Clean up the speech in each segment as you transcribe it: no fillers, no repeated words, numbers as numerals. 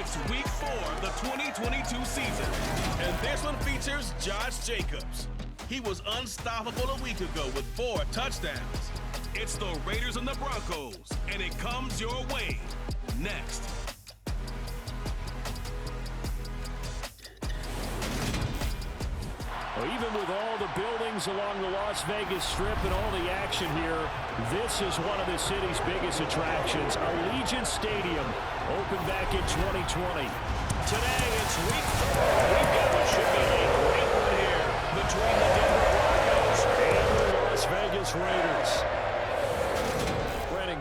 It's week 4 of the 2022 season, and this one features Josh Jacobs. He was unstoppable a week ago with 4 touchdowns. It's the Raiders and the Broncos, and it comes your way next. Well, even with all the buildings along the Las Vegas Strip and all the action here, this is one of the city's biggest attractions. Allegiant Stadium opened back in 2020. Today, it's week 4. We've got what should be a great one here between the Denver Broncos and the Las Vegas Raiders.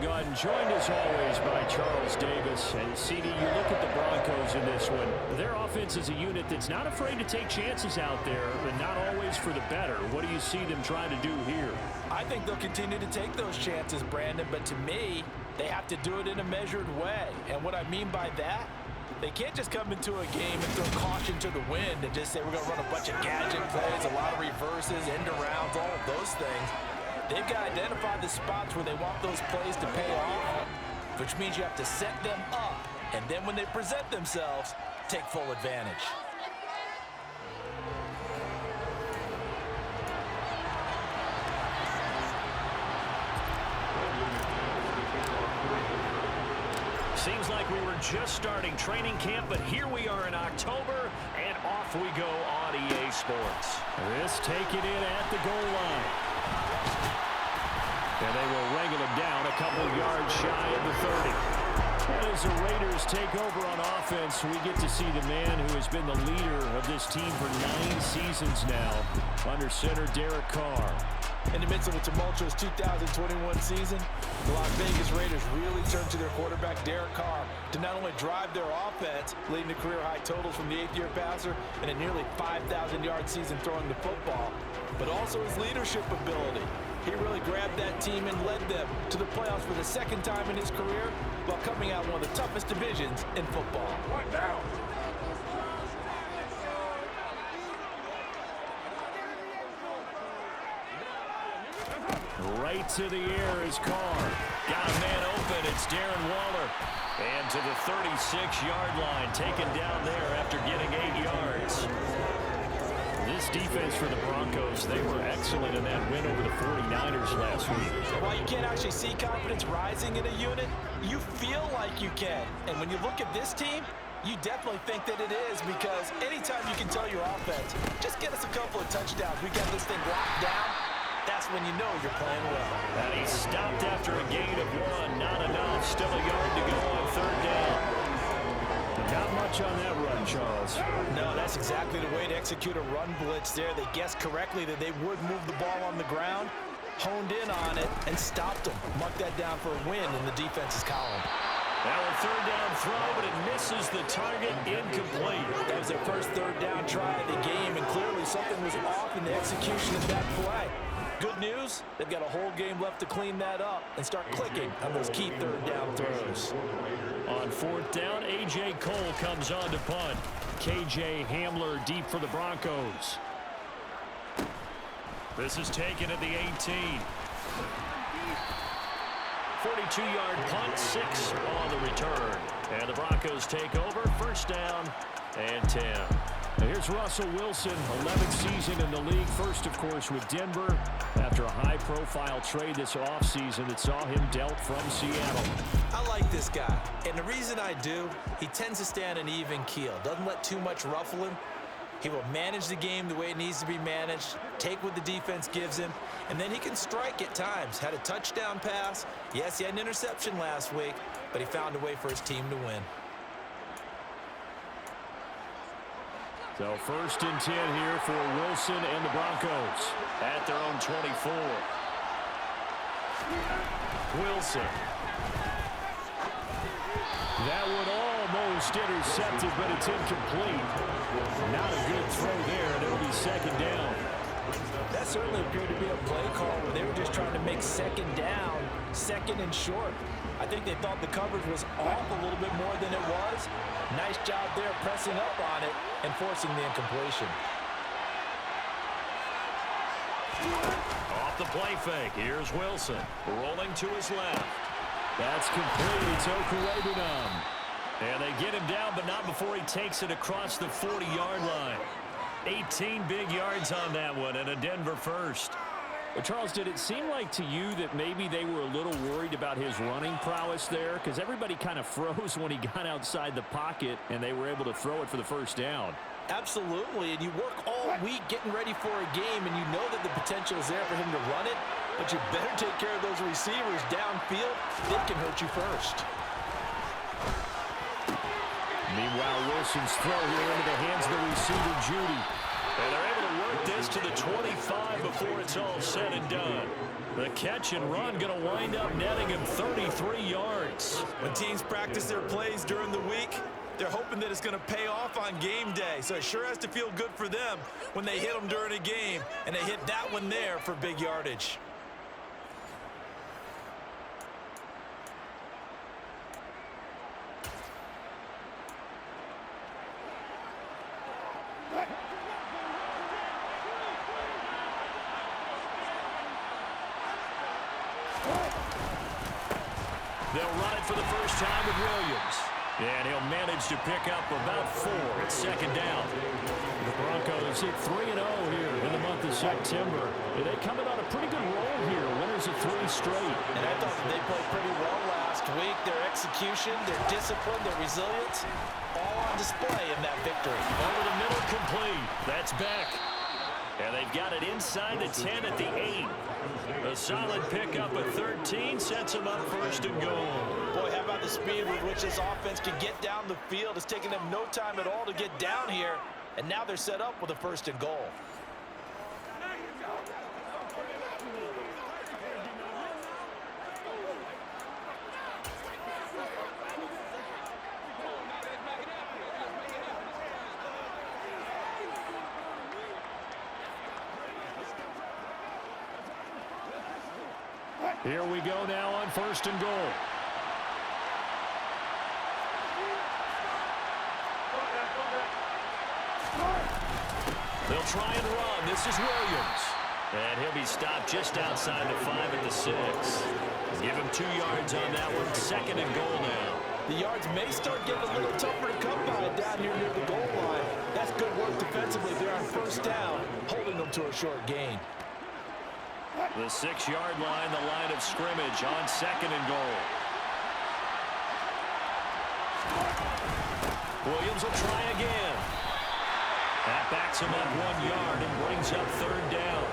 Gordon, joined as always by Charles Davis. And CD, you look at the Broncos in this one. Their offense is a unit that's not afraid to take chances out there, but not always for the better. What do you see them trying to do here? I think they'll continue to take those chances, Brandon, but to me, they have to do it in a measured way. And what I mean by that, they can't just come into a game and throw caution to the wind and just say we're going to run a bunch of gadget plays, a lot of reverses, end arounds, all of those things. They've got to identify the spots where they want those plays to pay off, which means you have to set them up, and then when they present themselves, take full advantage. Seems like we were just starting training camp, but here we are in October, and off we go on EA Sports. This taken in at the goal line. And they will wrangle him down a couple yards shy of the 30. And as the Raiders take over on offense, we get to see the man who has been the leader of this team for 9 seasons now, under center Derek Carr. In the midst of a tumultuous 2021 season, the Las Vegas Raiders really turned to their quarterback, Derek Carr, to not only drive their offense, leading to career-high totals from the 8th-year passer and a nearly 5,000-yard season throwing the football, but also his leadership ability. He really grabbed that team and led them to the playoffs for the 2nd time in his career while coming out one of the toughest divisions in football. One down. Right to the air is Carr. Got a man open. It's Darren Waller. And to the 36-yard line, taken down there after getting 8 yards. This defense for the Broncos, they were excellent in that win over the 49ers last week. While you can't actually see confidence rising in a unit, you feel like you can. And when you look at this team, you definitely think that it is, because anytime you can tell your offense, just get us a couple of touchdowns, we got this thing locked down, that's when you know you're playing well. And he stopped after a gain of 1. Not enough. Still a yard to go on 3rd down. Not much on that run, Charles. No, that's exactly the way to execute a run blitz there. They guessed correctly that they would move the ball on the ground, honed in on it, and stopped them. Mark that down for a win in the defense's column. Now a 3rd down throw, but it misses the target. Incomplete. That was their first 3rd down try of the game, and clearly something was off in the execution of that play. Good news, they've got a whole game left to clean that up and start clicking on those key 3rd down throws. On 4th down, A.J. Cole comes on to punt. K.J. Hamler deep for the Broncos. This is taken at the 18. 42-yard punt, 6 on the return. And the Broncos take over, 1st down and 10. Now here's Russell Wilson, 11th season in the league. First, of course, with Denver after a high-profile trade this offseason that saw him dealt from Seattle. I like this guy, and the reason I do, he tends to stay on an even keel. Doesn't let too much ruffle him. He will manage the game the way it needs to be managed, take what the defense gives him, and then he can strike at times. Had a touchdown pass. Yes, he had an interception last week, but he found a way for his team to win. So 1st and 10 here for Wilson and the Broncos at their own 24. Wilson. That one almost intercepted, but it's incomplete. Not a good throw there, and it'll be 2nd down. That certainly appeared to be a play call where they were just trying to make 2nd down, 2nd and short. I think they thought the coverage was off a little bit more than it was. Nice job there pressing up on it and forcing the incompletion. Off the play fake, here's Wilson. Rolling to his left. That's complete. It's Okurebunom. And they get him down, but not before he takes it across the 40-yard line. 18 big yards on that one, and a Denver first. Well, Charles, did it seem like to you that maybe they were a little worried about his running prowess there? Because everybody kind of froze when he got outside the pocket, and they were able to throw it for the first down. Absolutely, and you work all week getting ready for a game, and you know that the potential is there for him to run it, but you better take care of those receivers downfield. They can hurt you first. Meanwhile, Wilson's throw here into the hands of the receiver, Judy. And they're able to work this to the 25 before it's all said and done. The catch and run going to wind up netting him 33 yards. When teams practice their plays during the week, they're hoping that it's going to pay off on game day. So it sure has to feel good for them when they hit them during a game, and they hit that one there for big yardage. They'll run it for the first time with Williams. And he'll manage to pick up about 4 at second down. The Broncos hit 3-0 here in the month of September. They come in on a pretty good roll here. Winners of 3 straight. And I thought they played pretty well last week. Their execution, their discipline, their resilience, all on display in that victory. Over the middle, complete. That's Beck. And they've got it inside the 10 at the 8. A solid pickup of 13 sets them up first and goal. Boy, how about the speed with which this offense can get down the field? It's taken them no time at all to get down here, and now they're set up with a first and goal. Here we go now on first and goal. They'll try and run. This is Williams. And he'll be stopped just outside the 5 at the 6. Give him 2 yards on that one. Second and goal now. The yards may start getting a little tougher to come by down here near the goal line. That's good work defensively there on first down, holding them to a short gain. The 6-yard line, the line of scrimmage on second and goal. Williams will try again. That backs him up 1 yard and brings up third down.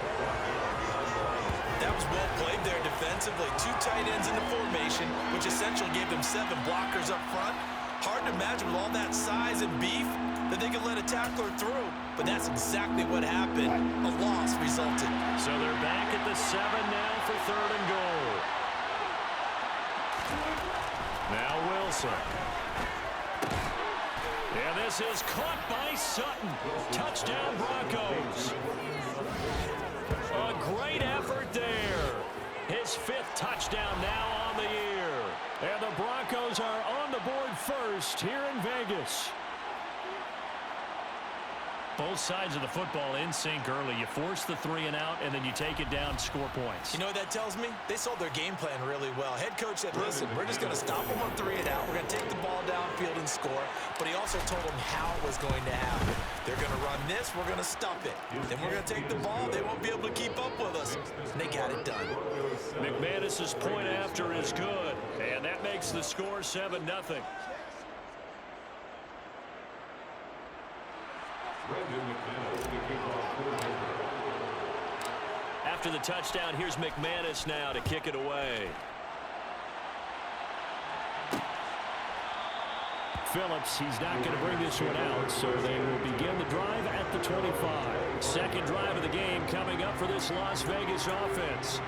That was well played there defensively. 2 tight ends in the formation, which essentially gave them 7 blockers up front. Hard to imagine with all that size and beef that they could let a tackler through, but that's exactly what happened. A loss resulted. So they're back at the 7 now for third and goal. Now Wilson. And this is caught by Sutton. Touchdown Broncos. A great effort there. His 5th touchdown now on the year. And the Broncos are on the board first here in Vegas. Both sides of the football in sync early. You force the 3 and out, and then you take it down, score points. You know what that tells me? They sold their game plan really well. Head coach said, listen, we're just going to stop them on 3 and out. We're going to take the ball downfield and score. But he also told them how it was going to happen. They're going to run this. We're going to stop it. Then we're going to take the ball. They won't be able to keep up with us. And they got it done. McManus's point after is good. And that makes the score 7-0. After the touchdown, here's McManus now to kick it away. Phillips, he's not going to bring this one out, so they will begin the drive at the 25. Second drive of the game coming up for this Las Vegas offense.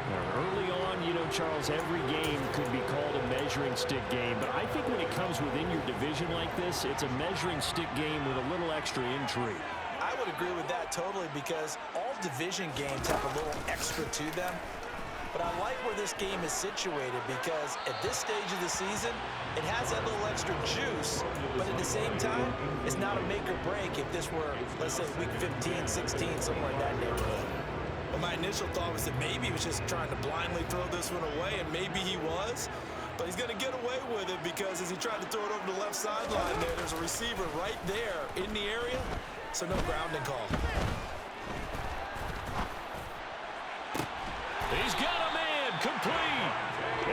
Now, early on, you know, Charles, every game could be called a measuring stick game, but I think when it comes within your division like this, it's a measuring stick game with a little extra intrigue. I would agree with that totally because all division games have a little extra to them. But I like where this game is situated because at this stage of the season, it has that little extra juice, but at the same time, it's not a make or break if this were, let's say, week 15, 16, somewhere in that neighborhood. Well, my initial thought was that maybe he was just trying to blindly throw this one away, and maybe he was. But he's going to get away with it because as he tried to throw it over the left sideline there's a receiver right there in the area, so no grounding call. He's got a man, complete.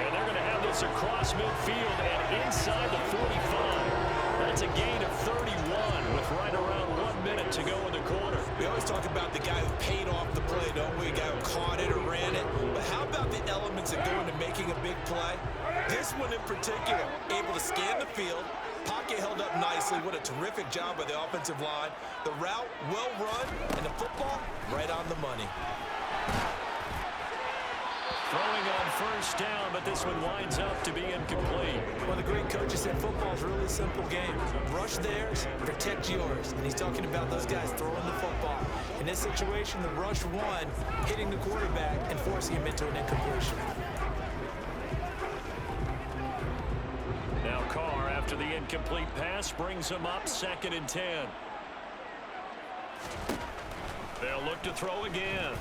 And they're going to have this across midfield and inside the 45. That's a gain of 31 with right around 1 minute to go in the quarter. We always talk about the guy who paid off the play, don't we? The guy who caught it or ran it. But how about the elements that go into making a big play? This one in particular, able to scan the field, pocket held up nicely. What a terrific job by the offensive line. The route, well run, and the football, right on the money. Throwing on first down, but this one winds up to be incomplete. One of the great coaches said football is a really simple game. Rush theirs, protect yours. And he's talking about those guys throwing the football. In this situation, the rush one, hitting the quarterback and forcing him into an incompletion. Now Carr, after the incomplete pass, brings him up 2nd and 10. They'll look to throw again.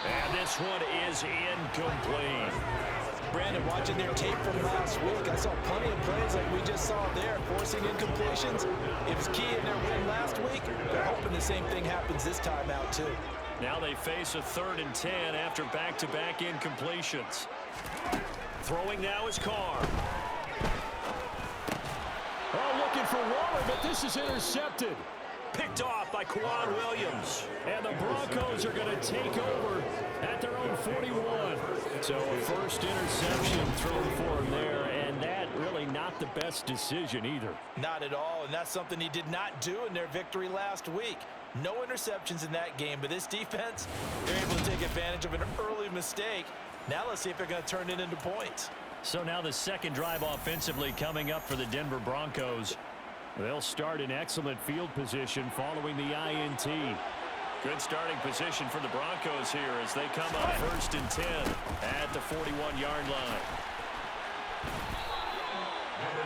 And this one is incomplete. Brandon, watching their tape from last week, I saw plenty of plays like we just saw there, forcing incompletions. It was key in their win last week. They're hoping the same thing happens this time out, too. Now they face a 3rd and 10 after back-to-back incompletions. Throwing now is Carr. Oh, looking for Waller, but this is intercepted. Picked off by Quan Williams. And the Broncos are going to take over at their own 41. So a first interception thrown for him there, and that really not the best decision either. Not at all, and that's something he did not do in their victory last week. No interceptions in that game, but this defense, they're able to take advantage of an early mistake. Now let's see if they're going to turn it into points. So now the second drive offensively coming up for the Denver Broncos. They'll start in excellent field position following the INT. Good starting position for the Broncos here as they come up 1st and 10 at the 41-yard line.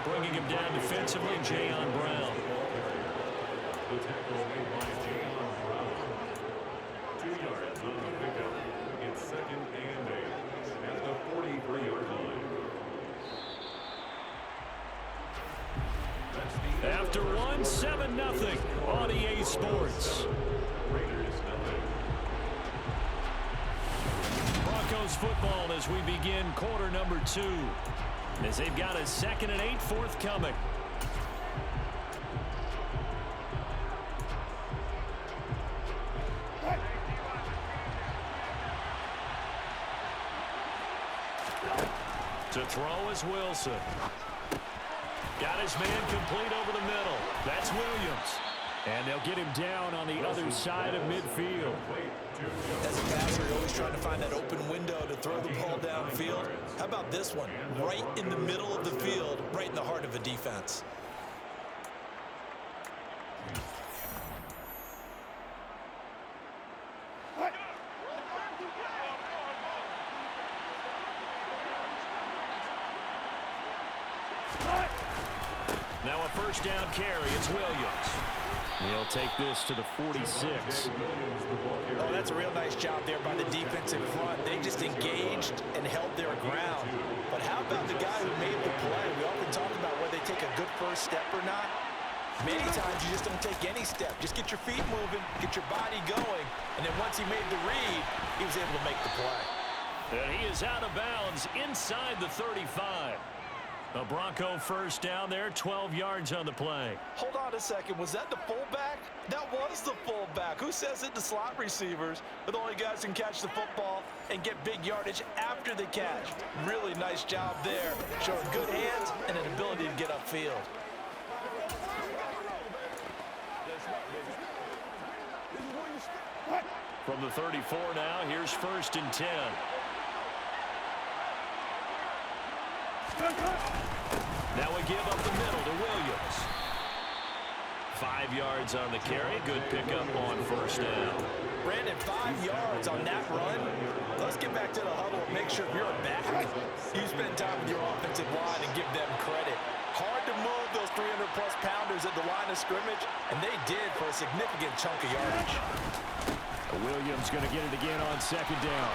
Bringing him down defensively, Jayon Brown. The tackle made by Jayon Brown. 2 yards on the pickup. It's 2nd and 8 at the 43-yard line. After one, 7-0 on EA Sports. Raiders nothing. Broncos football as we begin quarter number 2. As they've got a 2nd and 8 forthcoming. To throw is Wilson. Got his man complete over the middle. That's Williams. And they'll get him down on the other side of midfield. As a passer, you're always trying to find that open window to throw the ball downfield. How about this one? Right in the middle of the field, right in the heart of a defense. Now a first down carry. It's Williams. He'll take this to the 46. Oh, that's a real nice job there by the defense in front. They just engaged and held their ground. But how about the guy who made the play? We often talk about whether they take a good first step or not. Many times you just don't take any step. Just get your feet moving, get your body going, and then once he made the read, he was able to make the play. And he is out of bounds inside the 35. A Bronco first down there, 12 yards on the play. Hold on a second. Was that the fullback? That was the fullback. Who says it? The slot receivers are the only guys who can catch the football and get big yardage after the catch. Really nice job there. Showing good hands and an ability to get upfield. From the 34 now, here's 1st and 10. Now we give up the middle to Williams. 5 yards on the carry. Good pickup on first down. Brandon, 5 yards on that run. Let's get back to the huddle and make sure you're back. You spend time with your offensive line and give them credit. Hard to move those 300-plus pounders at the line of scrimmage, and they did for a significant chunk of yardage. Williams going to get it again on second down.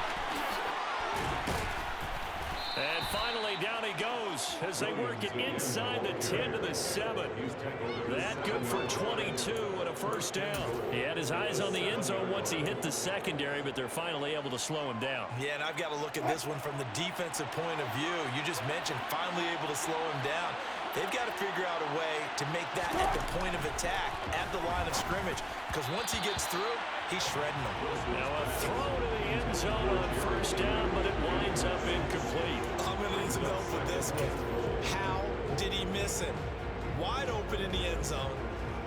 And finally, down he goes as they work it inside the 10 to the 7. That good for 22 and a first down. He had his eyes on the end zone once he hit the secondary, but they're finally able to slow him down. Yeah, and I've got to look at this one from the defensive point of view. You just mentioned finally able to slow him down. They've got to figure out a way to make that at the point of attack, at the line of scrimmage, because once he gets through, he's shredding them. Now a throw to the end zone on first down, but it winds up incomplete. I'm going to need some help with this one. How did he miss it? Wide open in the end zone.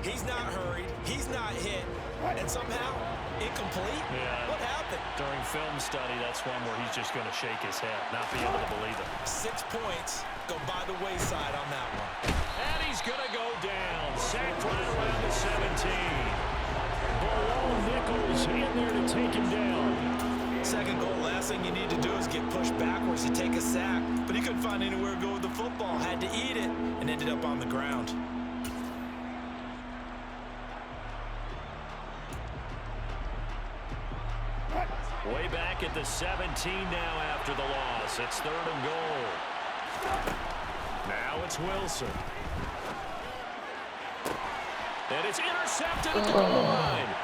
He's not hurried. He's not hit. And somehow, incomplete? Yeah. What happened? During film study, that's one where he's just going to shake his head, not be able to believe it. 6 points go by the wayside on that one. And he's going to go down. Sacked right around the 17. Below Nichols in there to take him down. Second goal, last thing you need to do is get pushed backwards to take a sack. But he couldn't find anywhere to go with the football. Had to eat it and ended up on the ground. Way back at the 17 now after the loss. It's 3rd and goal. Now it's Wilson. And it's intercepted at the goal line.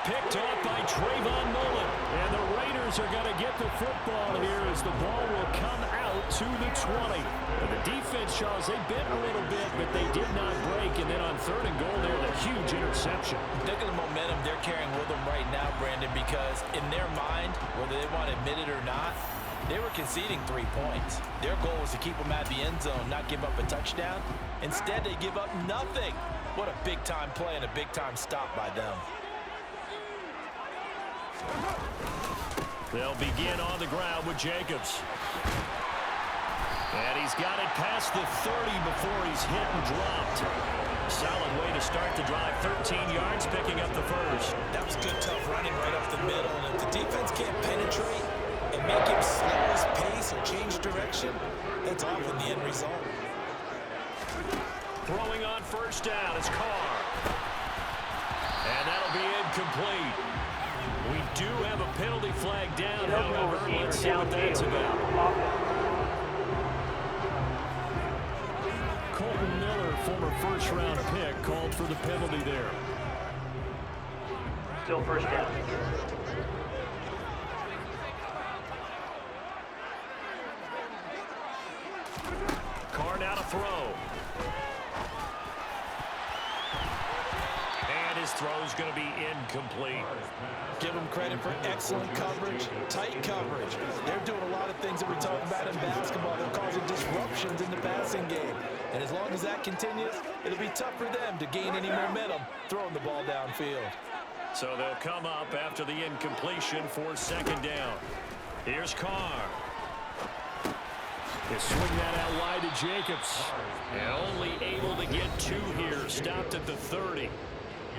Picked off by Trayvon Mullen. And the Raiders are going to get the football here as the ball will come out to the 20. And the defense, Charles, they bent a little bit, but they did not break. And then on 3rd and goal there, the huge interception. Look at the momentum they're carrying with them right now, Brandon, because in their mind, whether they want to admit it or not, they were conceding 3 points. Their goal was to keep them at the end zone, not give up a touchdown. Instead, they give up nothing. What a big-time play and a big-time stop by them. They'll begin on the ground with Jacobs. And he's got it past the 30 before he's hit and dropped. Solid way to start the drive. 13 yards, picking up the first. That was good, tough running right up the middle. And if the defense can't penetrate and make him slow his pace or change direction, that's often the end result. Throwing on first down is Carr. And that'll be incomplete. We do have a penalty flag down, however. Let's see what that's about. Colton Miller, former first-round pick, called for the penalty there. Still first down. Carr now to throw. And his throw's going to be incomplete. Give them credit for excellent coverage, tight coverage. They're doing a lot of things that we talk about in basketball. They're causing disruptions in the passing game. And as long as that continues, it'll be tough for them to gain any momentum throwing the ball downfield. So they'll come up after the incompletion for 2nd down. Here's Carr. They swing that out wide to Jacobs. And only able to get 2 here. Stopped at the 30.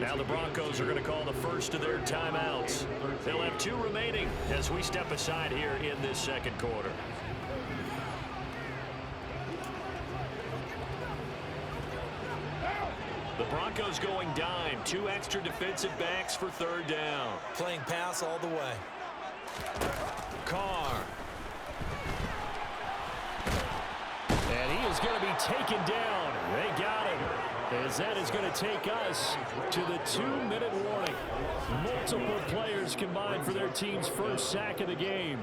Now the Broncos are going to call the first of their timeouts. They'll have 2 remaining as we step aside here in this 2nd quarter. The Broncos going dime. 2 extra defensive backs for 3rd down. Playing pass all the way. Carr. And he is going to be taken down. They got him. As that is going to take us to the 2-minute warning. Multiple players combined for their team's first sack of the game.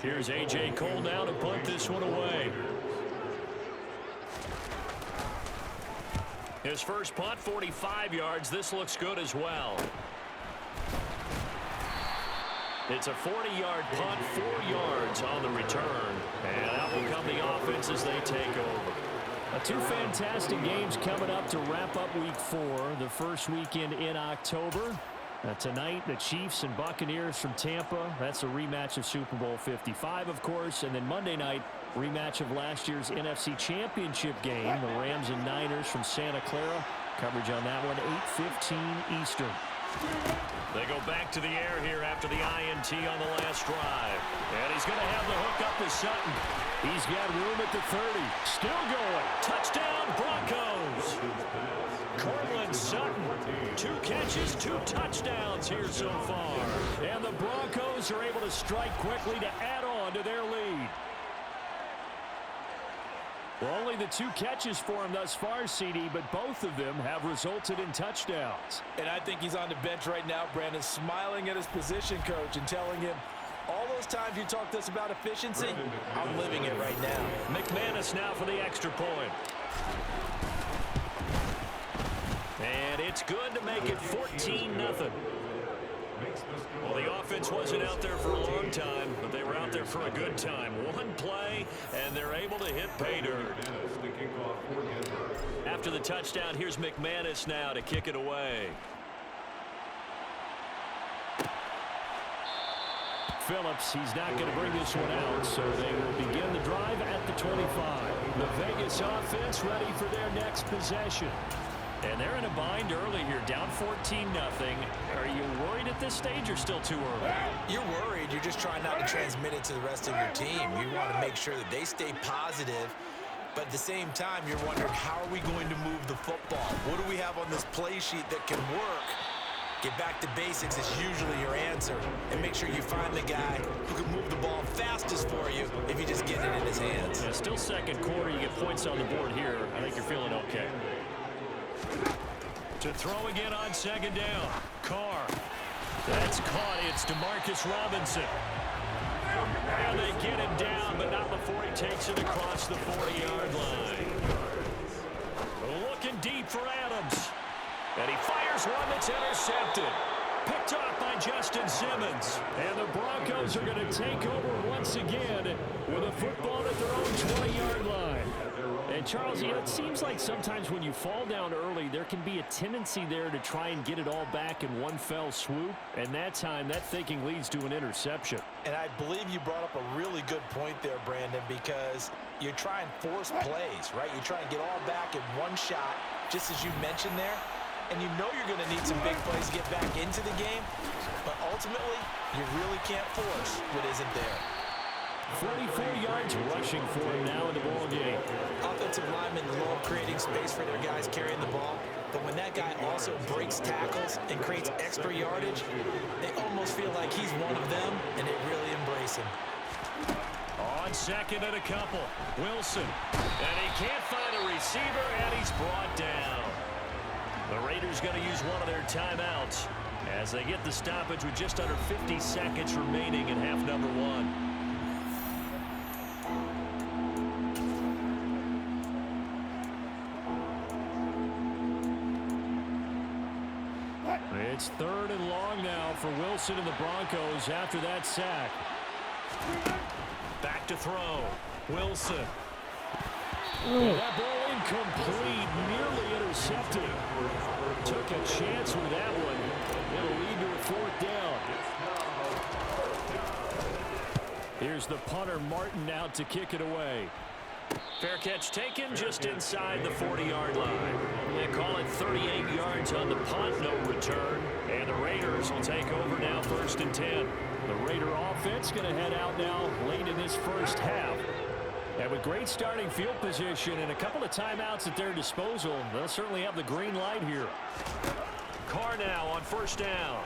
Here's A.J. Cole now to punt this one away. His first punt, 45 yards. This looks good as well. It's a 40-yard punt, 4 yards on the return. And out will come the offense as they take over. 2 fantastic games coming up to wrap up Week 4, the first weekend in October. Tonight, the Chiefs and Buccaneers from Tampa. That's a rematch of Super Bowl 55, of course. And then Monday night, rematch of last year's NFC Championship game. The Rams and Niners from Santa Clara Coverage on that one, 8:15 Eastern. They go back to the air here after the INT on the last drive. And he's going to have the hook up to Sutton. He's got room at the 30. Still going. Touchdown, Broncos. Cortland Sutton. 2 catches, 2 touchdowns here so far. And the Broncos are able to strike quickly to add on to their lead. Well, only the 2 catches for him thus far, CD, but both of them have resulted in touchdowns. And I think he's on the bench right now, Brandon, smiling at his position coach and telling him, all those times you talked to us about efficiency, I'm living it right now. McManus now for the extra point. And it's good to make it 14-0. Well, the offense wasn't out there for a long time, but they were out there for a good time. 1 play, and they're able to hit pay dirt. After the touchdown, here's McManus now to kick it away. Phillips, he's not going to bring this one out, so they will begin the drive at the 25. The Vegas offense ready for their next possession. And they're in a bind early here, down 14-0. Are you worried at this stage or still too early? You're worried. You're just trying not to transmit it to the rest of your team. You want to make sure that they stay positive. But at the same time, you're wondering, how are we going to move the football? What do we have on this play sheet that can work? Get back to basics is usually your answer. And make sure you find the guy who can move the ball fastest for you if you just get it in his hands. Yeah, still second quarter. You get points on the board here. I think you're feeling okay. To throw again on second down. Carr. That's caught. It's DeMarcus Robinson. And they get him down, but not before he takes it across the 40-yard line. Looking deep for Adams. And he fires one that's intercepted. Picked off by Justin Simmons. And the Broncos are going to take over once again with a football at their own 20-yard line. And, Charles, you know, it seems like sometimes when you fall down early, there can be a tendency there to try and get it all back in one fell swoop. And that time, that thinking leads to an interception. And I believe you brought up a really good point there, Brandon, because you try and force plays, right? You try and get all back in one shot, just as you mentioned there. And you know you're going to need some big plays to get back into the game. But ultimately, you really can't force what isn't there. 44 yards rushing for him now in the ball game. Offensive linemen love creating space for their guys carrying the ball. But when that guy also breaks tackles and creates extra yardage, they almost feel like he's one of them, and they really embrace him. On second and a couple, Wilson. And he can't find a receiver, and he's brought down. The Raiders going to use one of their timeouts as they get the stoppage with just under 50 seconds remaining in half number 1. It's 3rd and long now for Wilson and the Broncos after that sack. Back to throw. Wilson. That ball incomplete, nearly intercepted. Took a chance with that one. It'll lead to a 4th down. Here's the punter, Martin, out to kick it away. Fair catch taken just inside the 40-yard line. They call it 38 yards on the punt, no return. And the Raiders will take over now, 1st and 10. The Raider offense going to head out now late in this first half. And with great starting field position and a couple of timeouts at their disposal, they'll certainly have the green light here. Carr now on 1st down.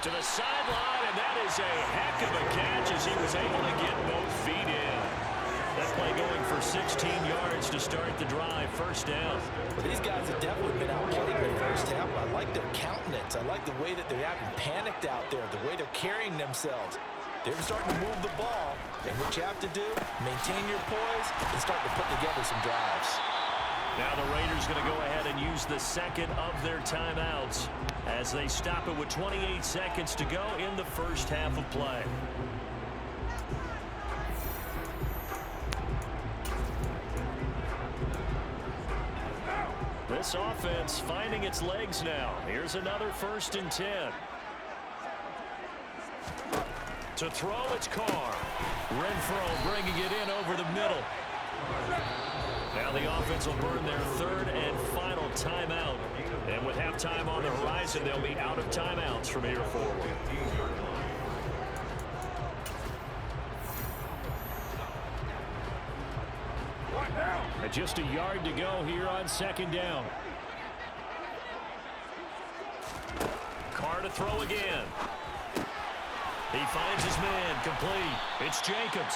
To the sideline, and that is a heck of a catch as he was able to get both feet in. That play going for 16 yards to start the drive, 1st down. Well, these guys have definitely been outplayed in the first half. I like their countenance. I like the way that they're acting panicked out there, the way they're carrying themselves. They're starting to move the ball, and what you have to do, maintain your poise and start to put together some drives. Now the Raiders going to go ahead and use the second of their timeouts as they stop it with 28 seconds to go in the first half of play. This offense finding its legs now. Here's another 1st and 10. To throw, it's Carr. Renfro bringing it in over the middle. Now the offense will burn their third and final timeout. And with halftime on the horizon, they'll be out of timeouts from here forward. And just a yard to go here on second down. Carr to throw again. He finds his man, complete. It's Jacobs.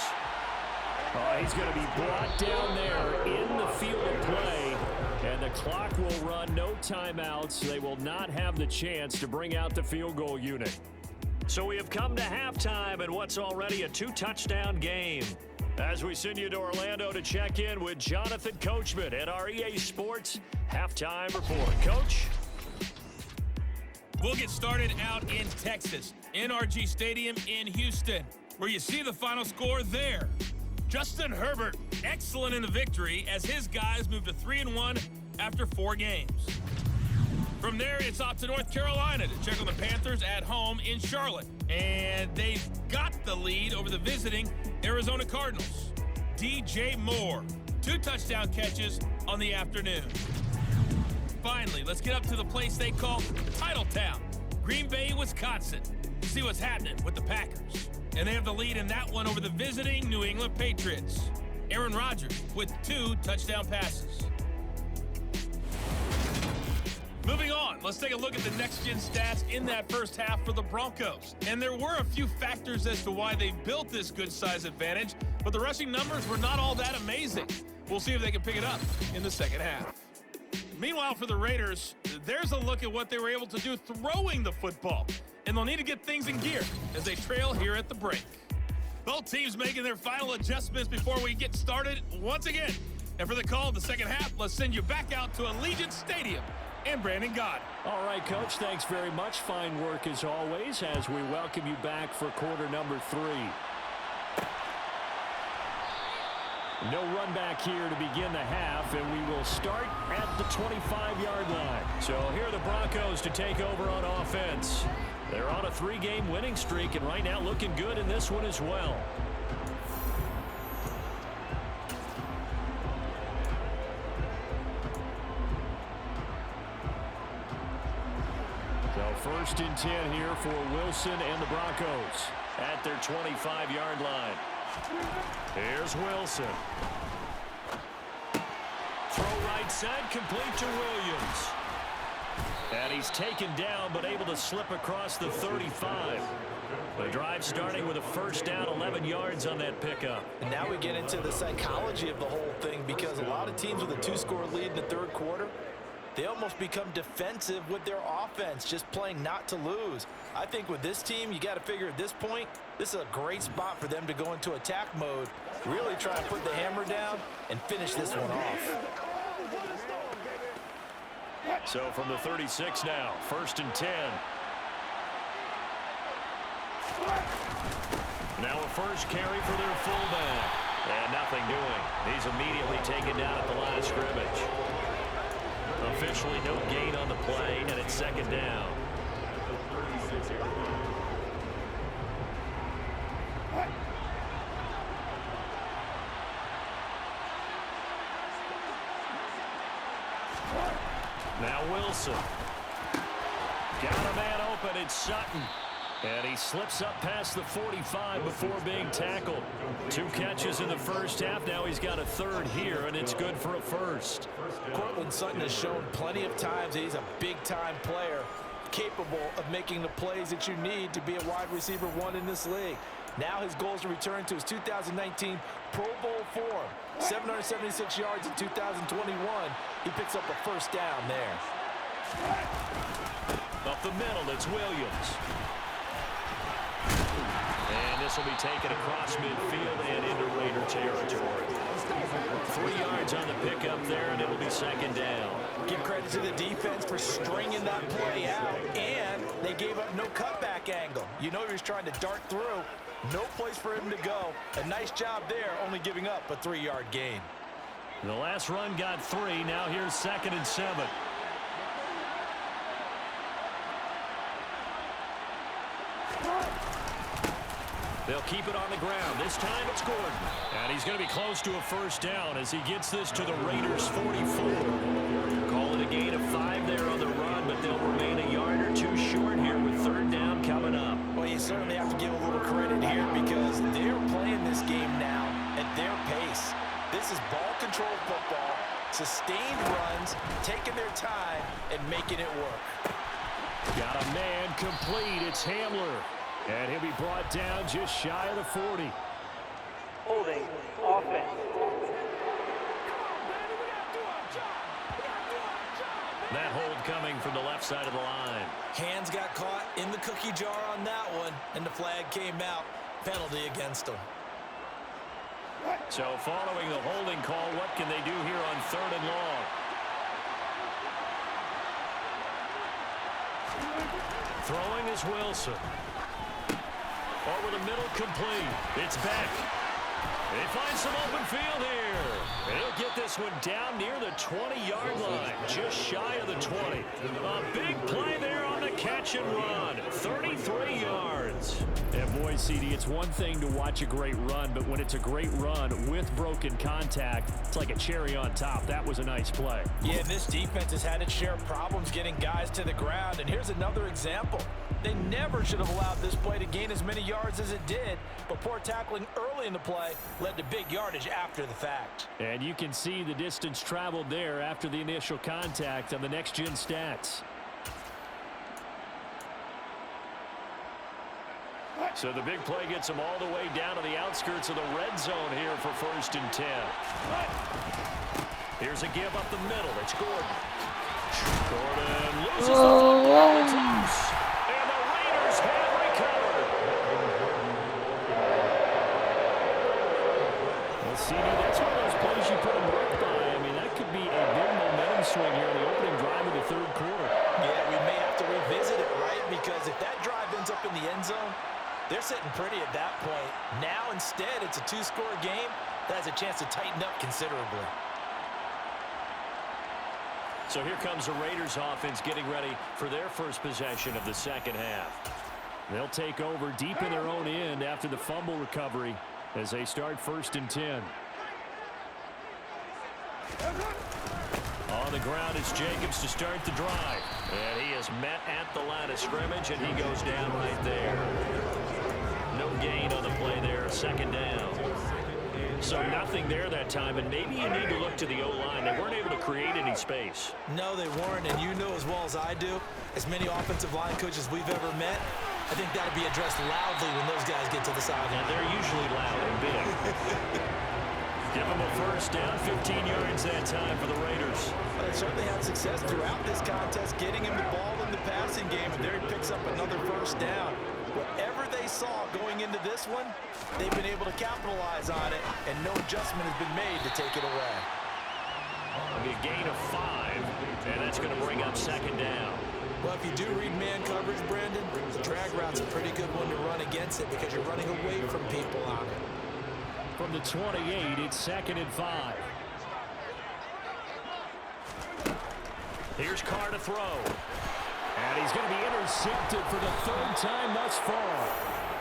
He's going to be brought down there in the field of play. And the clock will run, no timeouts. They will not have the chance to bring out the field goal unit. So we have come to halftime in what's already a 2-touchdown game. As we send you to Orlando to check in with Jonathan Coachman at our EA Sports Halftime Report. Coach? We'll get started out in Texas, NRG Stadium in Houston, where you see the final score there. Justin Herbert, excellent in the victory as his guys move to 3-1 after 4 games. From there, it's off to North Carolina to check on the Panthers at home in Charlotte. And they've got the lead over the visiting Arizona Cardinals. DJ Moore, 2 touchdown catches on the afternoon. Finally, let's get up to the place they call Titletown, Green Bay, Wisconsin. See what's happening with the Packers. And they have the lead in that one over the visiting New England Patriots. Aaron Rodgers with 2 touchdown passes. Moving on, let's take a look at the next-gen stats in that first half for the Broncos. And there were a few factors as to why they built this good-size advantage, but the rushing numbers were not all that amazing. We'll see if they can pick it up in the second half. Meanwhile, for the Raiders, there's a look at what they were able to do throwing the football. And they'll need to get things in gear as they trail here at the break. Both teams making their final adjustments before we get started once again. And for the call of the second half, let's send you back out to Allegiant Stadium and Brandon Gott. All right, Coach, thanks very much. Fine work as always as we welcome you back for quarter number 3. No run back here to begin the half, and we will start at the 25-yard line. So here are the Broncos to take over on offense. They're on a 3-game winning streak, and right now looking good in this one as well. So first and 10 here for Wilson and the Broncos at their 25-yard line. Here's Wilson. Throw right side, complete to Williams. And he's taken down, but able to slip across the 35. The drive starting with a first down, 11 yards on that pickup. And now we get into the psychology of the whole thing, because a lot of teams with a 2-score lead in the third quarter, they almost become defensive with their offense, just playing not to lose. I think with this team, you got to figure at this point, this is a great spot for them to go into attack mode, really try and put the hammer down and finish this one off. So from the 36 now, first and 10. Now a first carry for their fullback. And nothing doing. He's immediately taken down at the line of scrimmage. Officially no gain on the play, and it's second down. Now Wilson. Got a man open. It's Sutton. And he slips up past the 45 before being tackled. 2 catches in the first half. Now he's got a third here, and it's good for a first. Cortland Sutton has shown plenty of times that he's a big-time player, capable of making the plays that you need to be a wide receiver 1 in this league. Now his goal is to return to his 2019 Pro Bowl form. 776 yards in 2021. He picks up a first down there. Up the middle, it's Williams. And this will be taken across midfield and into Raider territory. 3 yards on the pickup there, and it'll be second down. Give credit to the defense for stringing that play out, and they gave up no cutback angle. You know he was trying to dart through. No place for him to go. A nice job there, only giving up a 3-yard gain. The last run got 3. Now here's second and 7. They'll keep it on the ground. This time it's Gordon. And he's going to be close to a first down as he gets this to the Raiders' 44. Call it a gain of 5 there on the run, but they'll remain a yard or two short here with third down coming up. Well, you certainly have to give a little credit here because they're playing this game now at their pace. This is ball control football, sustained runs, taking their time, and making it work. Got a man complete. It's Hamler. And he'll be brought down just shy of the 40. Holding offense. That hold coming from the left side of the line. Hands got caught in the cookie jar on that one, and the flag came out. Penalty against them. So following the holding call, what can they do here on third and long? Throwing is Wilson. Over the middle, complete. It's Beck. They find some open field here. And he'll get this one down near the 20-yard line, just shy of the 20. A big play there on the catch and run. 33 yards. And boy, CD, it's one thing to watch a great run, but when it's a great run with broken contact, it's like a cherry on top. That was a nice play. Yeah, this defense has had its share of problems getting guys to the ground, and here's another example. They never should have allowed this play to gain as many yards as it did, but poor tackling early in the play led to big yardage after the fact. And you can see the distance traveled there after the initial contact on the next-gen stats. So the big play gets them all the way down to the outskirts of the red zone here for 1st and 10. Here's a give up the middle. It's Gordon. Gordon loses the football. It's loose. And the Raiders have recovered. Well, CD, that's one of those plays you put them work by. I mean, that could be a big momentum swing here in the opening drive of the third quarter. Yeah, we may have to revisit it, right? Because if that drive ends up in the end zone, they're sitting pretty at that point. Now, instead, it's a 2-score game. That has a chance to tighten up considerably. So here comes the Raiders offense getting ready for their first possession of the second half. They'll take over deep in their own end after the fumble recovery as they start 1st and 10. On the ground, it's Jacobs to start the drive. And he is met at the line of scrimmage, and he goes down right there. No gain on the play there, second down. So nothing there that time, and maybe you need to look to the O-line. They weren't able to create any space. No, they weren't, and you know as well as I do, as many offensive line coaches we've ever met, I think that'll be addressed loudly when those guys get to the sideline. And they're usually loud and big. Give them a first down, 15 yards that time for the Raiders. Well, they certainly had success throughout this contest, getting him the ball in the passing game, and there he picks up another first down. Whatever they saw going into this one, they've been able to capitalize on it, and no adjustment has been made to take it away. It'll be a gain of 5, and that's going to bring up second down. Well, if you do read man coverage, Brandon, the drag route's a pretty good one to run against it because you're running away from people on it. From the 28, it's 2nd and 5. Here's Carr to throw. And he's going to be intercepted for the 3rd time thus far.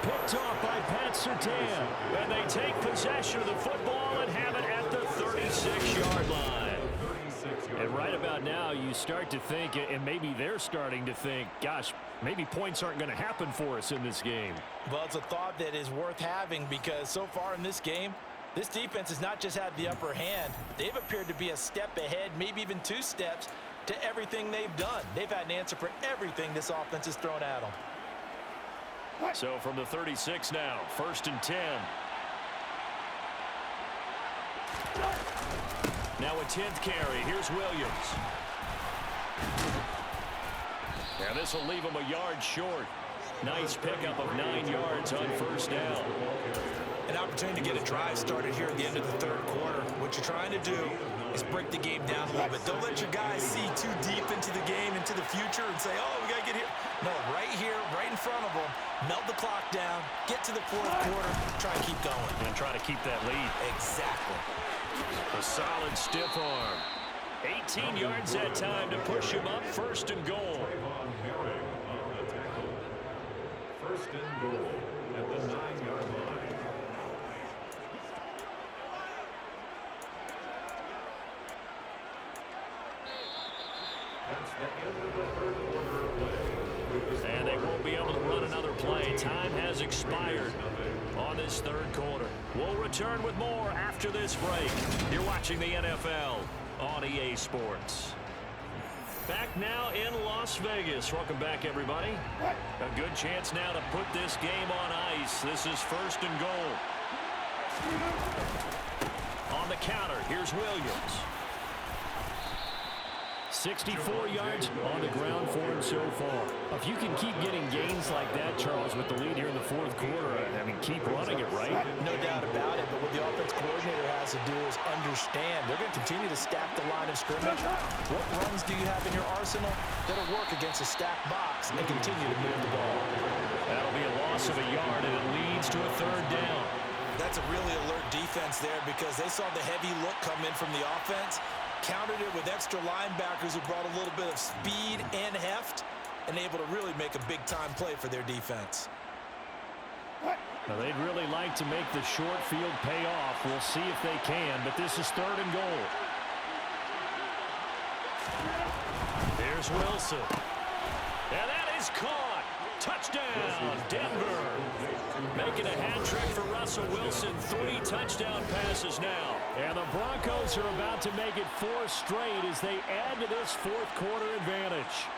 Picked off by Pat Surtain. And they take possession of the football and have it at the 36-yard line. And right about now, you start to think, and maybe they're starting to think, gosh, maybe points aren't going to happen for us in this game. Well, it's a thought that is worth having because so far in this game, this defense has not just had the upper hand. They've appeared to be a step ahead, maybe even 2 steps, to everything they've done. They've had an answer for everything this offense has thrown at them. So from the 36 now, 1st and 10. Now a 10th carry. Here's Williams. And this will leave him a yard short. Nice pickup of 9 yards on first down. An opportunity to get a drive started here at the end of the third quarter. What you're trying to do is break the game down a little bit. Don't let your guys see too deep into the game, into the future, and say, oh, we got to get here. No, right here, right in front of them, melt the clock down, get to the fourth quarter, try and keep going. And try to keep that lead. Exactly. A solid stiff arm. 18 yards that time to push him up, 1st and goal. 1st and goal at the 9-yard line. And they won't be able to run another play. Time has expired on this third quarter. We'll return with more after this break. You're watching the NFL on EA Sports. Back now in Las Vegas. Welcome back, everybody. A good chance now to put this game on ice. This is first and goal. On the counter, here's Williams. 64 yards on the ground for him so far. If you can keep getting gains like that, Charles, with the lead here in the fourth quarter, I mean, keep running it, right? No doubt about it, but what the offense coordinator has to do is understand. They're going to continue to stack the line of scrimmage. What runs do you have in your arsenal that'll work against a stacked box and continue to move the ball? That'll be a loss of a yard, and it leads to a third down. That's a really alert defense there because they saw the heavy look come in from the offense, countered it with extra linebackers who brought a little bit of speed and heft, and able to really make a big-time play for their defense. Now, they'd really like to make the short field pay off. We'll see if they can, but this is third and goal. Here's Wilson. And that is caught. Touchdown, Denver. Making a hat trick for Russell Wilson. 3 touchdown passes now. And the Broncos are about to make it 4 straight as they add to this fourth quarter advantage.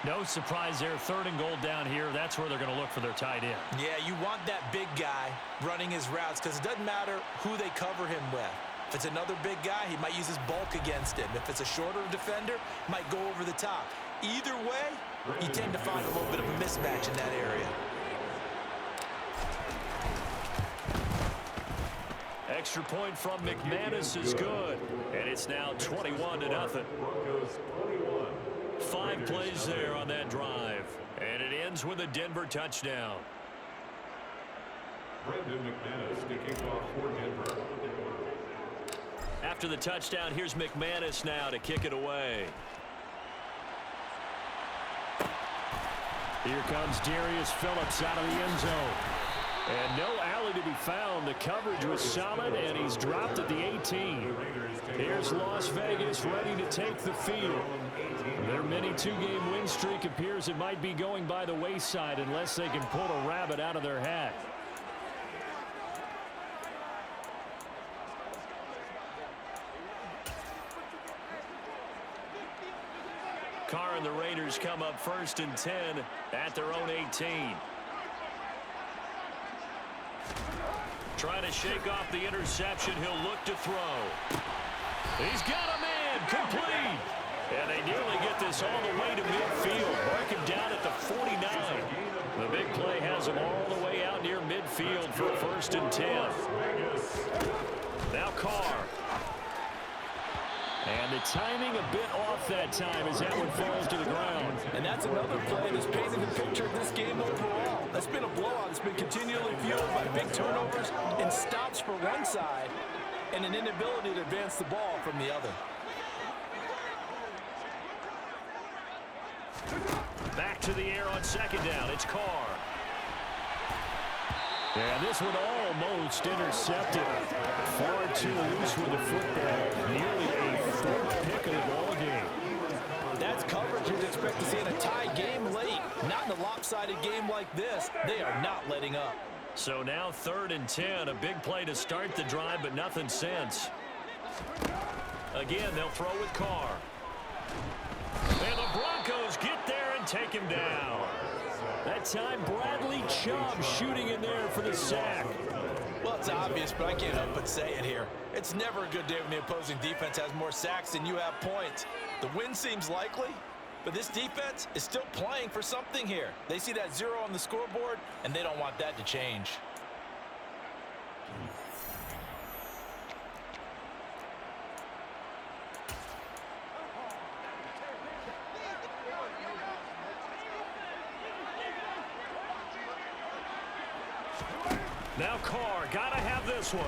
No surprise there. Third and goal down here. That's where they're going to look for their tight end. Yeah, you want that big guy running his routes because it doesn't matter who they cover him with. If it's another big guy, he might use his bulk against him. If it's a shorter defender, might go over the top. Either way, you tend to find a little bit of a mismatch in that area. Extra point from McManus is good. And it's now 21-0. 5 plays there on that drive. And it ends with a Denver touchdown. Brandon McManus to kick off for Denver. After the touchdown, here's McManus now to kick it away. Here comes Darius Phillips out of the end zone. And no alley to be found. The coverage was solid, and he's dropped at the 18. Here's Las Vegas ready to take the field. Their mini 2-game win streak appears it might be going by the wayside unless they can pull a rabbit out of their hat. Carr and the Raiders come up first and 10 at their own 18. Trying to shake off the interception. He'll look to throw. He's got a man complete. And they nearly get this all the way to midfield. Mark him down at the 49. The big play has him all the way out near midfield for first and 10. Now Carr. And the timing a bit off that time as that one falls to the ground. And that's another play that's painted the picture of this game overall. That's been a blowout. It's been continually fueled by big turnovers and stops for one side and an inability to advance the ball from the other. Back to the air on second down. It's Carr. And this one almost intercepted. Far too loose with the football. Nearly a fourth pick of the ball game. That's coverage you'd expect to see in a tie game late. Not in a lopsided game like this. They are not letting up. So now third and 10. A big play to start the drive, but nothing since. Again, they'll throw with Carr. And the Broncos get there and take him down. That time, Bradley Chubb shooting in there for the sack. Well, it's obvious, but I can't help but say it here. It's never a good day when the opposing defense has more sacks than you have points. The win seems likely, but this defense is still playing for something here. They see that 0 on the scoreboard, and they don't want that to change. Now Carr, gotta have this one.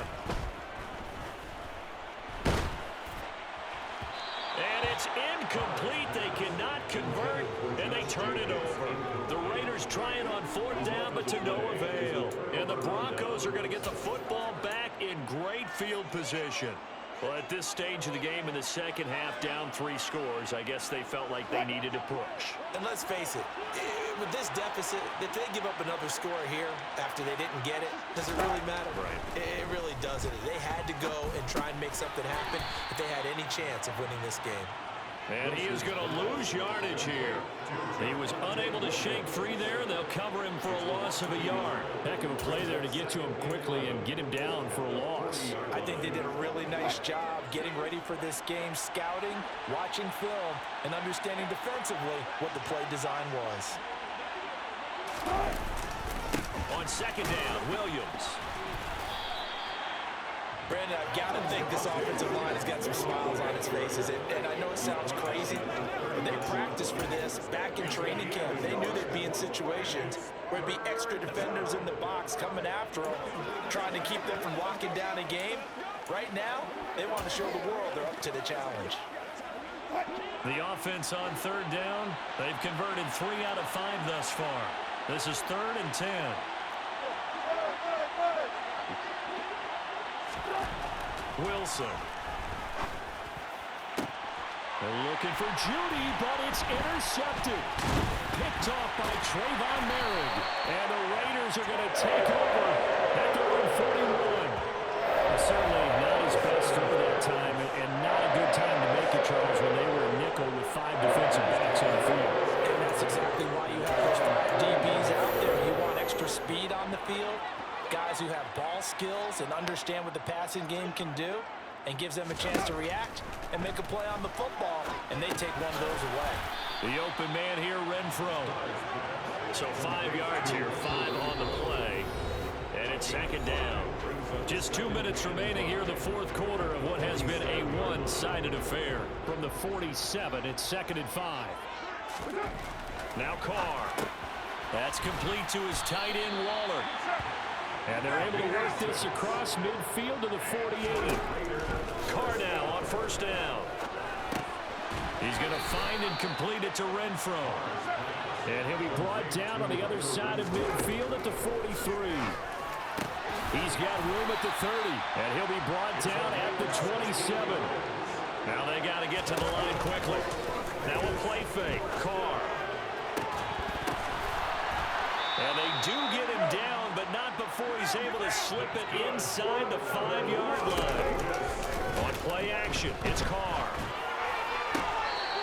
And it's incomplete. They cannot convert, and they turn it over. The Raiders trying on fourth down, but to no avail. And the Broncos are going to get the football back in great field position. Well, at this stage of the game in the second half, down 3 scores, I guess they felt like they needed to push. And let's face it, with this deficit, if they give up another score here after they didn't get it, does it really matter? Right. It really doesn't. They had to go and try and make something happen if they had any chance of winning this game. And he is going to lose yardage here. He was unable to shake free there, and they'll cover him for a loss of a yard. Heck of a play there to get to him quickly and get him down for a loss. I think they did a really nice job getting ready for this game, scouting, watching film, and understanding defensively what the play design was. On second down, Williams. Brandon, I've got to think this offensive line has got some smiles on its faces. And I know it sounds crazy, but they practiced for this back in training camp. They knew they'd be in situations where there'd be extra defenders in the box coming after them, trying to keep them from locking down a game. Right now, they want to show the world they're up to the challenge. The offense on third down, they've converted 3 out of 5 thus far. This is 3rd and 10. Wilson. They're looking for Judy, but it's intercepted. Picked off by Trayvon Merrick. And the Raiders are going to take over at their own 41. Certainly not his best throw that time, and not a good time to make it, Charles, when they were a nickel with 5 defensive backs on the field. And that's exactly why you have those 5 DBs out there. You want extra speed on the field. Guys who have ball skills and understand what the passing game can do, and gives them a chance to react and make a play on the football, and they take one of those away. The open man here, Renfro. So 5 yards here, 5 on the play. And it's second down. Just 2 minutes remaining here in the 4th quarter of what has been a one-sided affair. From the 47, it's 2nd and 5. Now Carr. That's complete to his tight end, Waller. And they're able to work this across midfield to the 48. Carr now on first down. He's going to find and complete it to Renfro. And he'll be brought down on the other side of midfield at the 43. He's got room at the 30. And he'll be brought down at the 27. Now they got to get to the line quickly. Now a play fake. Carr. And they do get him down, but not before he's able to slip it inside the 5-yard line. On play action, it's Carr.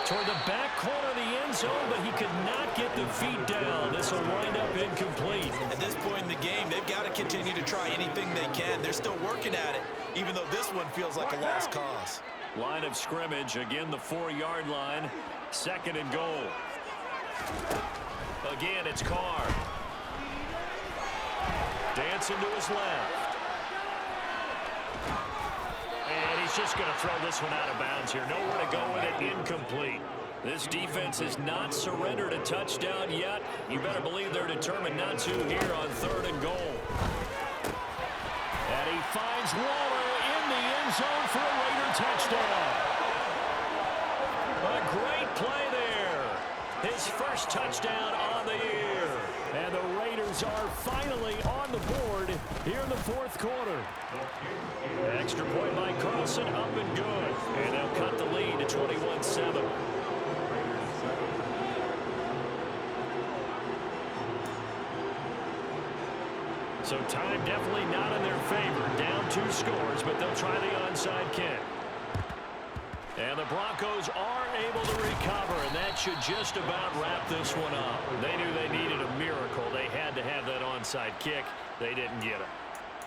Toward the back corner of the end zone, but he could not get the feet down. This will wind up incomplete. At this point in the game, they've got to continue to try anything they can. They're still working at it, even though this one feels like a lost cause. Line of scrimmage, again the 4-yard line. 2nd and goal. Again, it's Carr. Dancing to his left. And he's just going to throw this one out of bounds here. Nowhere to go with it. Incomplete. This defense has not surrendered a touchdown yet. You better believe they're determined not to here on 3rd and goal. And he finds Waller in the end zone for a Raider touchdown. A great play there. His first touchdown on the year. And the Raiders are finally on the board here in the 4th quarter. Extra point by Carlson, up and good. And they'll cut the lead to 21-7. So time definitely not in their favor. Down 2 scores, but they'll try the onside kick. And the Broncos are able to recover, and that should just about wrap this one up. They knew they needed a miracle. They had to have that onside kick. They didn't get it.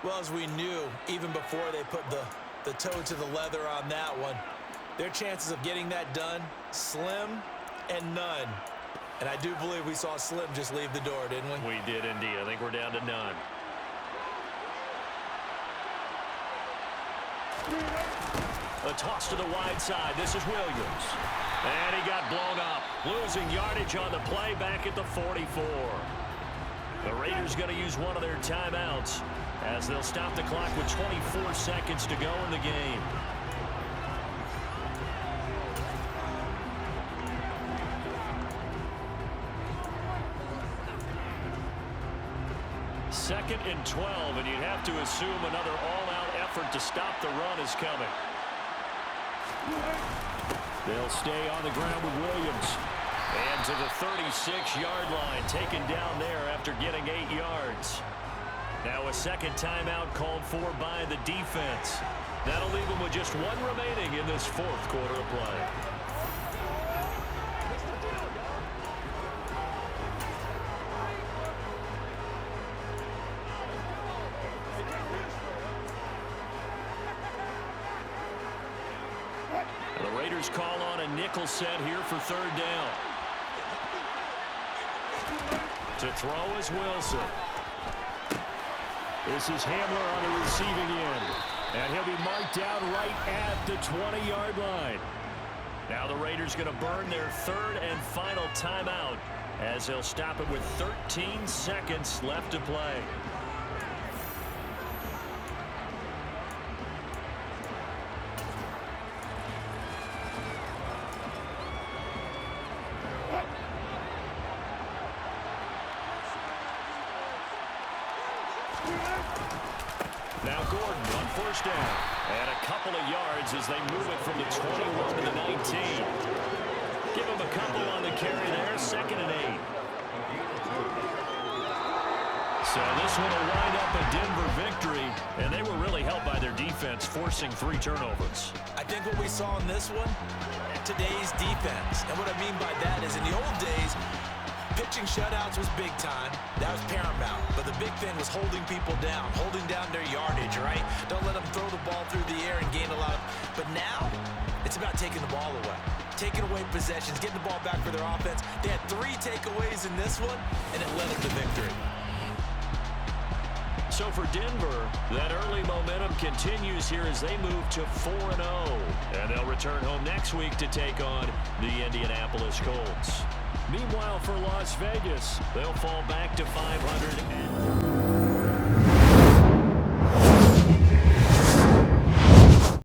Well, as we knew, even before they put the toe to the leather on that one, their chances of getting that done, slim and none. And I do believe we saw Slim just leave the door, didn't we? We did indeed. I think we're down to none. A toss to the wide side. This is Williams. And he got blown up. Losing yardage on the play back at the 44. The Raiders going to use one of their timeouts as they'll stop the clock with 24 seconds to go in the game. Second and 12, and you'd have to assume another all-out effort to stop the run is coming. They'll stay on the ground with Williams. And to the 36-yard line, taken down there after getting 8 yards. Now a second timeout called for by the defense. That'll leave them with just one remaining in this fourth quarter of play. The Raiders call on a nickel set here for third down. To throw is Wilson. This is Hamler on the receiving end. And he'll be marked down right at the 20-yard line. Now the Raiders going to burn their third and final timeout as they'll stop it with 13 seconds left to play. Now Gordon on first down. And a couple of yards as they move it from the 21 to the 19. Give him a couple on the carry there. 2nd and 8. So this one will wind up a Denver victory. And they were really helped by their defense, forcing 3 turnovers. I think what we saw in this one, today's defense. And what I mean by that is in the old days, pitching shutouts was big time. That was paramount. But the big thing was holding people down, holding down their yardage, right? Don't let them throw the ball through the air and gain a lot of... But now, it's about taking the ball away. Taking away possessions, getting the ball back for their offense. They had 3 takeaways in this one, and it led them to victory. So for Denver, that early momentum continues here as they move to 4-0. And they'll return home next week to take on the Indianapolis Colts. Meanwhile, for Las Vegas, They'll fall back to 500.